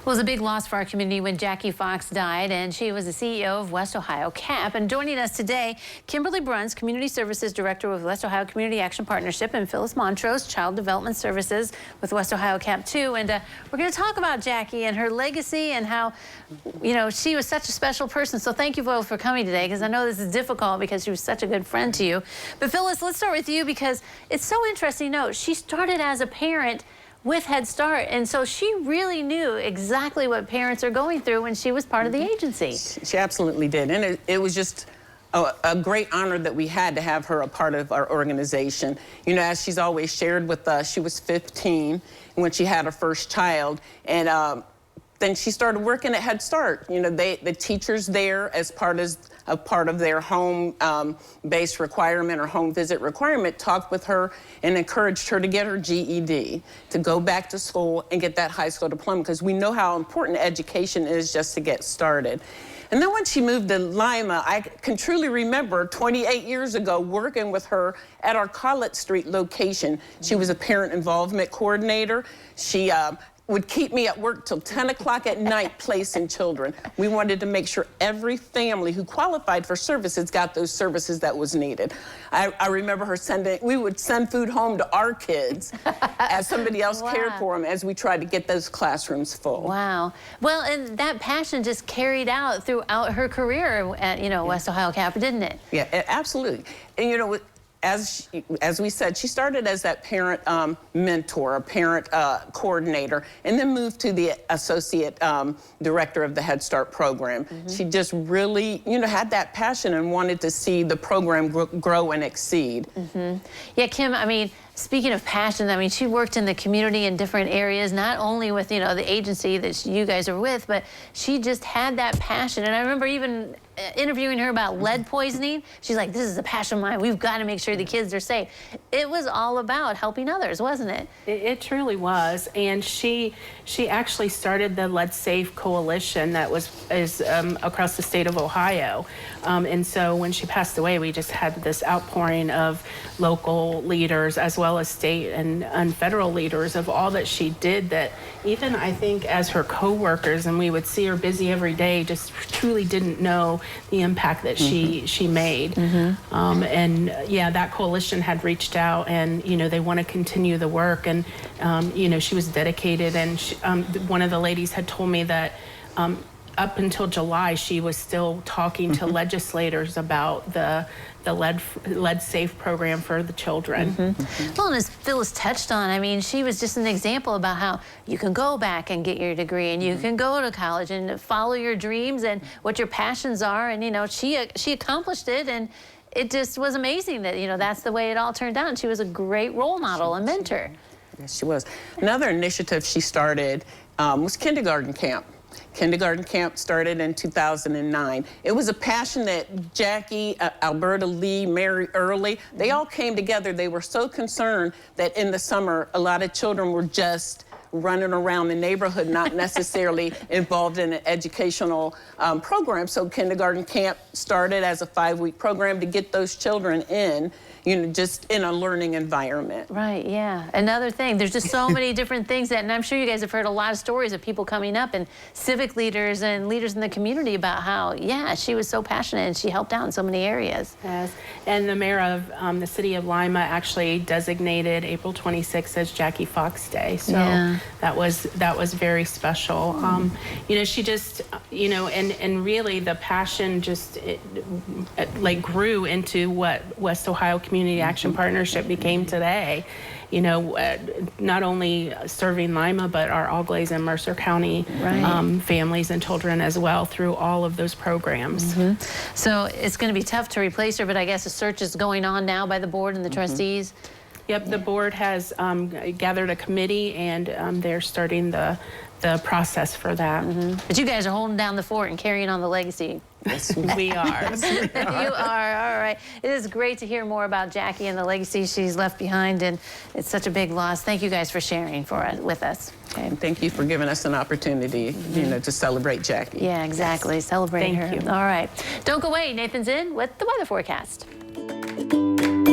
Well, it was a big loss for our community when Jackie Fox died, and she was the CEO of West Ohio CAP. And joining us today, Kimberly Bruns, Community Services Director with West Ohio Community Action Partnership, and Phyllis Montrose, Child Development Services with West Ohio CAP 2. And we're going to talk about Jackie and her legacy and how, you know, she was such a special person. So thank you both for coming today, because I know this is difficult because she was such a good friend to you. But Phyllis, let's start with you, because it's so interesting to note she started as a parent with Head Start, and so she really knew exactly what parents are going through when she was part of the agency. She absolutely did, and it was just a great honor that we had to have her a part of our organization. You know, as she's always shared with us, she was 15 when she had her first child, and then she started working at Head Start. You know, the teachers there, as part of their home-based requirement or home visit requirement, talked with her and encouraged her to get her GED, to go back to school and get that high school diploma, because we know how important education is just to get started. And then when she moved to Lima, I can truly remember 28 years ago working with her at our College Street location. She was a parent involvement coordinator. She would keep me at work till 10 o'clock at night placing children. We wanted to make sure every family who qualified for services got those services that was needed. I remember her we would send food home to our kids as somebody else cared for them, as we tried to get those classrooms full. Wow. Well, and that passion just carried out throughout her career at, you know, West Ohio CAP, didn't it? Yeah, absolutely. And you know, as we said, she started as that parent mentor, a parent coordinator, and then moved to the associate director of the Head Start program. She just really, you know, had that passion and wanted to see the program grow and exceed. Yeah, Kim, I mean, speaking of passion, I mean, she worked in the community in different areas, not only with, you know, the agency that you guys are with, but she just had that passion. And I remember even interviewing her about lead poisoning. She's like, this is a passion of mine. We've got to make sure the kids are safe. It was all about helping others, wasn't it? It truly was. And she actually started the Lead Safe Coalition that is across the state of Ohio. And so when she passed away, we just had this outpouring of local leaders as well as state and federal leaders of all that she did, that even I think as her co-workers, and we would see her busy every day, just truly didn't know the impact that she made. And yeah, that coalition had reached out, and you know, they want to continue the work, and you know, she was dedicated. And one of the ladies had told me that up until July, she was still talking to legislators about the lead safe program for the children. Well, and as Phyllis touched on, I mean, she was just an example about how you can go back and get your degree, and you can go to college and follow your dreams and what your passions are. And you know, she accomplished it, and it just was amazing that, you know, that's the way it all turned out. And she was a great role model and mentor. Yes, she was. Another initiative she started was kindergarten camp. Kindergarten camp started in 2009. It was a passion that Jackie, Alberta Lee, Mary Early, they all came together. They were so concerned that in the summer, a lot of children were just running around the neighborhood, not necessarily involved in an educational program. So kindergarten camp started as a 5-week program to get those children in, you know, just in a learning environment. Right, yeah. Another thing, there's just so many different things that, and I'm sure you guys have heard a lot of stories of people coming up and civic leaders and leaders in the community about how, yeah, she was so passionate and she helped out in so many areas. Yes, and the mayor of the city of Lima actually designated April 26th as Jackie Fox Day. So that was very special. You know, she just, you know, and really the passion just like grew into what West Ohio Community Action Partnership became today. You know, not only serving Lima, but our Auglaize and Mercer County families and children as well through all of those programs. So it's going to be tough to replace her, but I guess a search is going on now by the board and the trustees. Yep, the board has gathered a committee, and they're starting the process for that. But you guys are holding down the fort and carrying on the legacy. Yes, we are. You are, all right. It is great to hear more about Jackie and the legacy she's left behind, and it's such a big loss. Thank you guys for sharing with us. Okay. Thank you for giving us an opportunity, you know, to celebrate Jackie. Yeah, exactly. Celebrating her. Thank you. All right. Don't go away. Nathan's in with the weather forecast.